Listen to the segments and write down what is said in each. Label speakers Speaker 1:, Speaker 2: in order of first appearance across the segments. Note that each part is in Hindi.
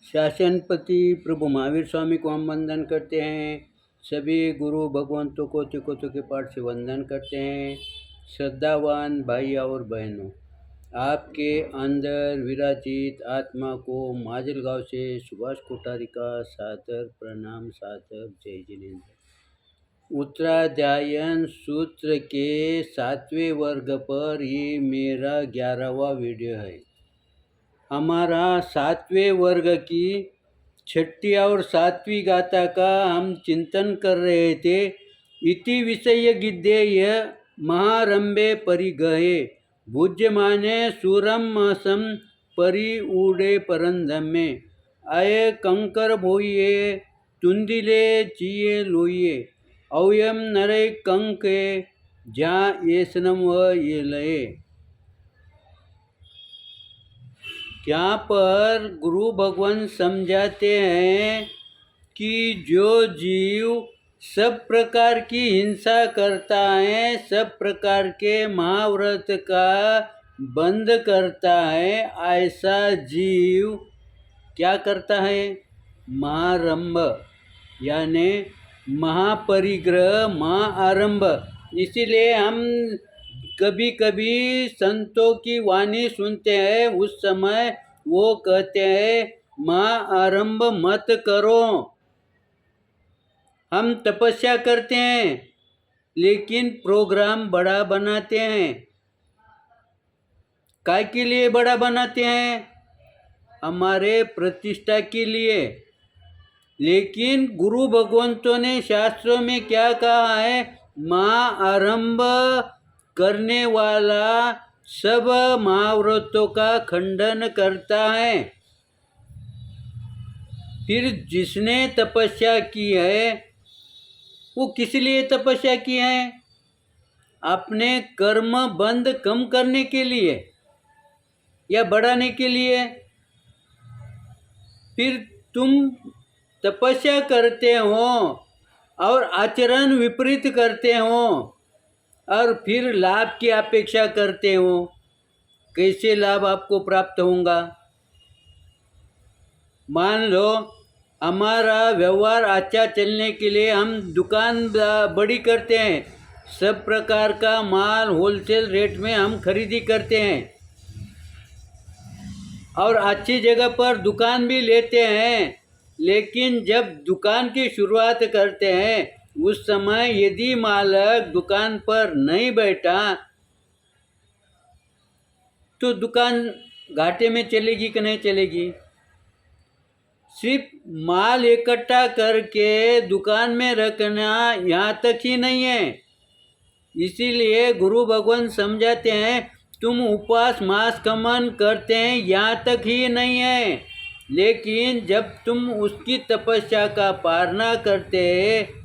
Speaker 1: शासनपति प्रभु महावीर स्वामी को हम वंदन करते हैं। सभी गुरु भगवंतों को तिकोतों के पाठ से वंदन करते हैं। श्रद्धावान भाई और बहनों, आपके अंदर विराजित आत्मा को माजलगांव से सुभाष कोठारी का सादर प्रणाम, सादर जय जिनेन्द्र। उत्तराध्यायन सूत्र के 7वें वर्ग पर ये मेरा 11वां वीडियो है। हमारा 7वें वर्ग की 6ठी और 7वीं गाथा का हम चिंतन कर रहे थे। इति विषय गिद्धेय महारंभे परिगहे भुज्यमाने सूरम महसम परि ऊडे परंधमे आये कंकर भोइये तुंदिले चिये लोइये अवयम नरे कंके जा येसनम व ये लये। यहाँ पर गुरु भगवान समझाते हैं कि जो जीव सब प्रकार की हिंसा करता है, सब प्रकार के महाव्रत का बंद करता है, ऐसा जीव क्या करता है? महारंभ यानी महापरिग्रह, महाआरंभ। इसीलिए हम कभी कभी संतों की वाणी सुनते हैं, उस समय वो कहते हैं महाआरंभ मत करो। हम तपस्या करते हैं लेकिन प्रोग्राम बड़ा बनाते हैं। काय के लिए बड़ा बनाते हैं? हमारे प्रतिष्ठा के लिए। लेकिन गुरु भगवंतों ने शास्त्रों में क्या कहा है? महाआरंभ करने वाला सब महाव्रतों का खंडन करता है। फिर जिसने तपस्या की है वो किस लिए तपस्या की है? अपने कर्म बंद कम करने के लिए या बढ़ाने के लिए। फिर तुम तपस्या करते हो और आचरण विपरीत करते हो और फिर लाभ की अपेक्षा करते हो। कैसे लाभ आपको प्राप्त होगा? मान लो हमारा व्यवहार अच्छा चलने के लिए हम दुकान बड़ी करते हैं, सब प्रकार का माल होलसेल रेट में हम खरीदी करते हैं और अच्छी जगह पर दुकान भी लेते हैं। लेकिन जब दुकान की शुरुआत करते हैं उस समय यदि मालिक दुकान पर नहीं बैठा तो दुकान घाटे में चलेगी कि नहीं चलेगी? सिर्फ माल इकट्ठा करके दुकान में रखना यहाँ तक ही नहीं है। इसीलिए गुरु भगवान समझाते हैं तुम उपवास मास कमन करते हैं यहाँ तक ही नहीं है, लेकिन जब तुम उसकी तपस्या का पालना करते हैं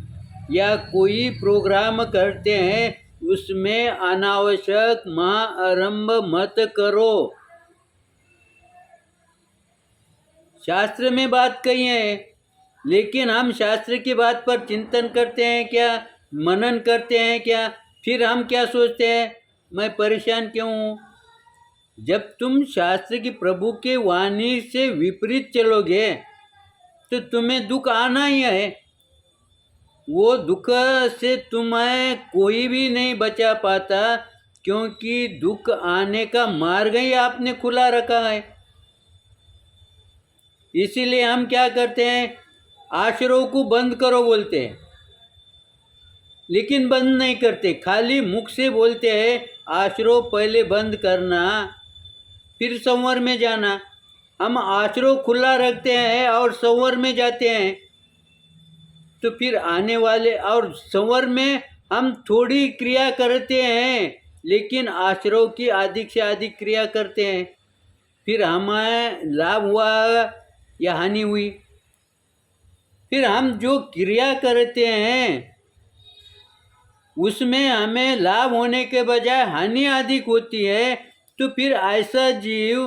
Speaker 1: या कोई प्रोग्राम करते हैं उसमें अनावश्यक महाआरंभ मत करो। शास्त्र में बात कही है, लेकिन हम शास्त्र की बात पर चिंतन करते हैं क्या? मनन करते हैं क्या? फिर हम क्या सोचते हैं, मैं परेशान क्यों हूँ? जब तुम शास्त्र की प्रभु के वाणी से विपरीत चलोगे तो तुम्हें दुख आना ही है। वो दुख से तुम्हें कोई भी नहीं बचा पाता, क्योंकि दुख आने का मार्ग ही आपने खुला रखा है। इसीलिए हम क्या करते हैं? आश्रयों को बंद करो बोलते हैं, लेकिन बंद नहीं करते, खाली मुख से बोलते हैं आश्रय पहले बंद करना फिर संवर में जाना। हम आश्रय खुला रखते हैं और संवर में जाते हैं तो फिर आने वाले, और संवर में हम थोड़ी क्रिया करते हैं लेकिन आश्रय की अधिक से अधिक क्रिया करते हैं। फिर हमें लाभ हुआ या हानि हुई? फिर हम जो क्रिया करते हैं उसमें हमें लाभ होने के बजाय हानि अधिक होती है, तो फिर ऐसा जीव,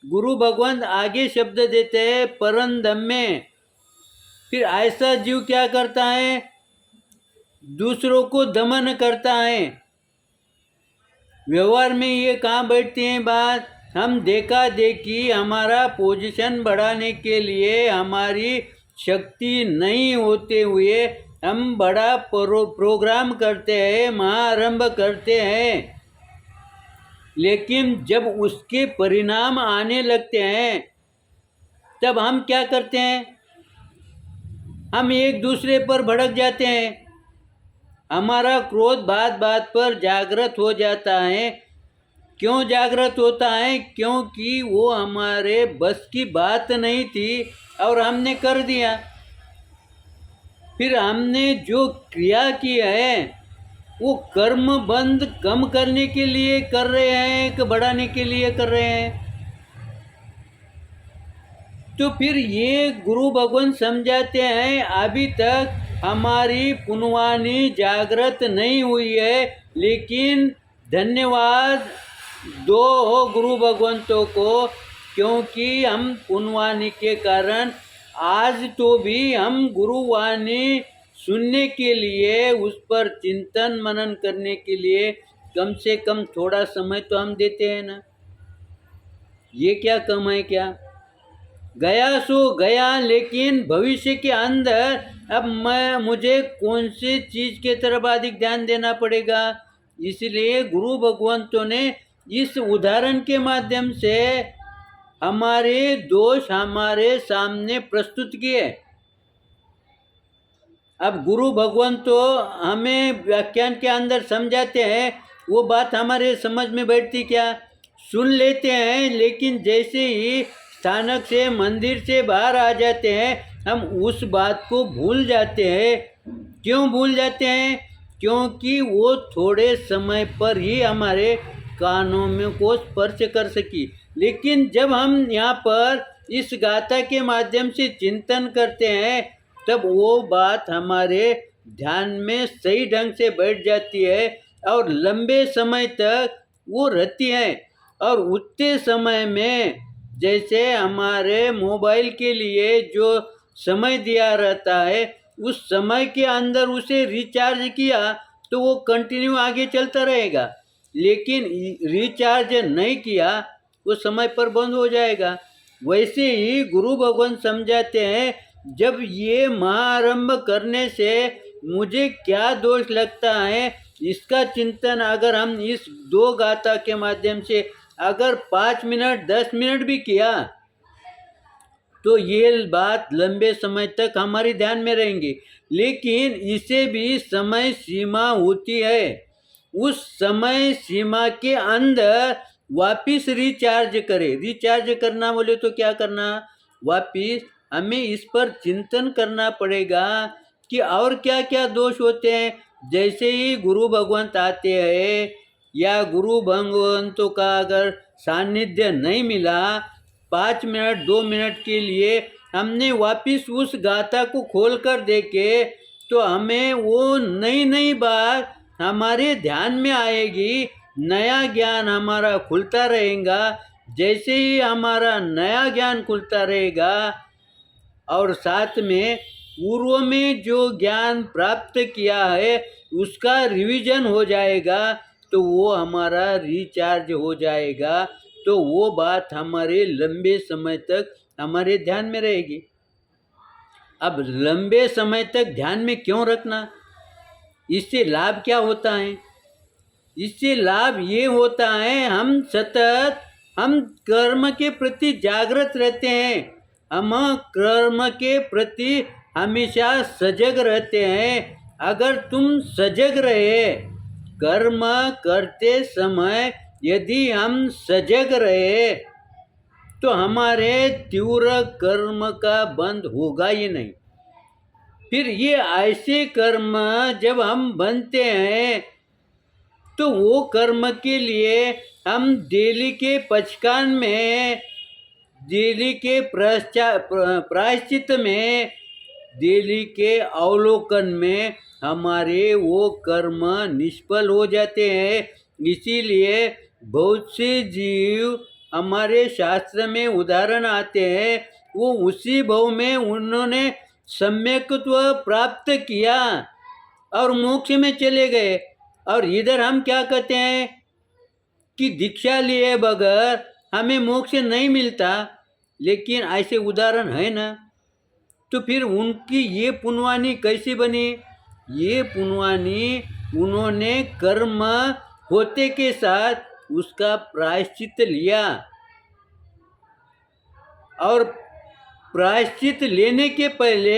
Speaker 1: गुरु भगवान आगे शब्द देते हैं परंधम्मे। फिर ऐसा जीव क्या करता है? दूसरों को दमन करता है। व्यवहार में ये कहाँ बैठती है बात? हम देखा देखी हमारा पोजीशन बढ़ाने के लिए हमारी शक्ति नहीं होते हुए हम बड़ा प्रोग्राम करते हैं, महाआरंभ करते हैं, लेकिन जब उसके परिणाम आने लगते हैं तब हम क्या करते हैं? हम एक दूसरे पर भड़क जाते हैं। हमारा क्रोध बात बात पर जागृत हो जाता है। क्यों जागृत होता है? क्योंकि वो हमारे बस की बात नहीं थी और हमने कर दिया। फिर हमने जो क्रिया की है वो कर्म बंध कम करने के लिए कर रहे हैं कि बढ़ाने के लिए कर रहे हैं? तो फिर ये गुरु भगवान समझाते हैं अभी तक हमारी पुनवानी जागृत नहीं हुई है, लेकिन धन्यवाद दो गुरु भगवंतों को, क्योंकि हम पुनवानी के कारण आज तो भी हम गुरुवाणी सुनने के लिए, उस पर चिंतन मनन करने के लिए कम से कम थोड़ा समय तो हम देते हैं ना। ये क्या कम है क्या? गया सो गया, लेकिन भविष्य के अंदर अब मुझे कौन सी चीज़ के तरफ अधिक ध्यान देना पड़ेगा। इसलिए गुरु भगवंतों ने इस उदाहरण के माध्यम से हमारे दोष हमारे सामने प्रस्तुत किए। अब गुरु भगवान तो हमें व्याख्यान के अंदर समझाते हैं, वो बात हमारे समझ में बैठती क्या? सुन लेते हैं, लेकिन जैसे ही स्थानक से मंदिर से बाहर आ जाते हैं हम उस बात को भूल जाते हैं। क्यों भूल जाते हैं? क्योंकि वो थोड़े समय पर ही हमारे कानों में को स्पर्श कर सकी। लेकिन जब हम यहाँ पर इस गाथा के माध्यम से चिंतन करते हैं तब वो बात हमारे ध्यान में सही ढंग से बैठ जाती है और लंबे समय तक वो रहती है। और उतने समय में जैसे हमारे मोबाइल के लिए जो समय दिया रहता है, उस समय के अंदर उसे रिचार्ज किया तो वो कंटिन्यू आगे चलता रहेगा, लेकिन रिचार्ज नहीं किया वो समय पर बंद हो जाएगा। वैसे ही गुरु भगवान समझाते हैं, जब ये महाआरंभ करने से मुझे क्या दोष लगता है, इसका चिंतन अगर हम इस दो गाथा के माध्यम से अगर 5 मिनट 10 मिनट भी किया तो ये बात लंबे समय तक हमारी ध्यान में रहेंगी। लेकिन इसे भी समय सीमा होती है। उस समय सीमा के अंदर वापिस रिचार्ज करें। रिचार्ज करना बोले तो क्या करना? वापिस हमें इस पर चिंतन करना पड़ेगा कि और क्या क्या दोष होते हैं। जैसे ही गुरु भगवंत आते हैं या गुरु भगवंतों का अगर सानिध्य नहीं मिला 5 मिनट 2 मिनट के लिए, हमने वापिस उस गाथा को खोल कर देखे तो हमें वो नई नई बात हमारे ध्यान में आएगी, नया ज्ञान हमारा खुलता रहेगा। जैसे ही हमारा नया ज्ञान खुलता रहेगा और साथ में पूर्व में जो ज्ञान प्राप्त किया है उसका रिवीजन हो जाएगा तो वो हमारा रिचार्ज हो जाएगा, तो वो बात हमारे लंबे समय तक हमारे ध्यान में रहेगी। अब लंबे समय तक ध्यान में क्यों रखना? इससे लाभ क्या होता है? इससे लाभ ये होता है हम कर्म के प्रति जागृत रहते हैं। हम कर्म के प्रति हमेशा सजग रहते हैं। अगर तुम सजग रहे, कर्म करते समय यदि हम सजग रहे तो हमारे तीव्र कर्म का बंद होगा ही नहीं। फिर ये ऐसे कर्म जब हम बनते हैं तो वो कर्म के लिए हम डेली के पचकान में, डेली के प्रायश्चित में, डेली के अवलोकन में हमारे वो कर्म निष्फल हो जाते हैं। इसीलिए बहुत से जीव हमारे शास्त्र में उदाहरण आते हैं, वो उसी भाव में उन्होंने सम्यक्त्व प्राप्त किया और मोक्ष में चले गए। और इधर हम क्या कहते हैं कि दीक्षा लिए बगैर हमें मोक्ष नहीं मिलता, लेकिन ऐसे उदाहरण है ना, तो फिर उनकी ये पुण्यवानी कैसे बनी? ये पुण्यवानी उन्होंने कर्म होते के साथ उसका प्रायश्चित लिया, और प्रायश्चित लेने के पहले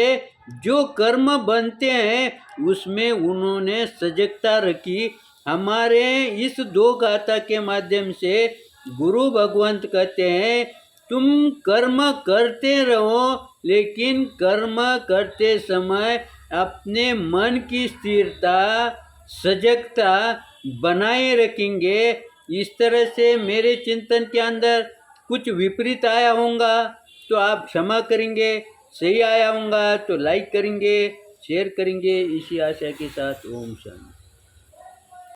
Speaker 1: जो कर्म बनते हैं उसमें उन्होंने सजगता रखी। हमारे इस दो गाथा के माध्यम से गुरु भगवंत कहते हैं तुम कर्म करते रहो, लेकिन कर्म करते समय अपने मन की स्थिरता, सजगता बनाए रखेंगे। इस तरह से मेरे चिंतन के अंदर कुछ विपरीत आया होगा तो आप क्षमा करेंगे, सही आया होगा तो लाइक करेंगे, शेयर करेंगे। इसी आशा के साथ ओम शांति।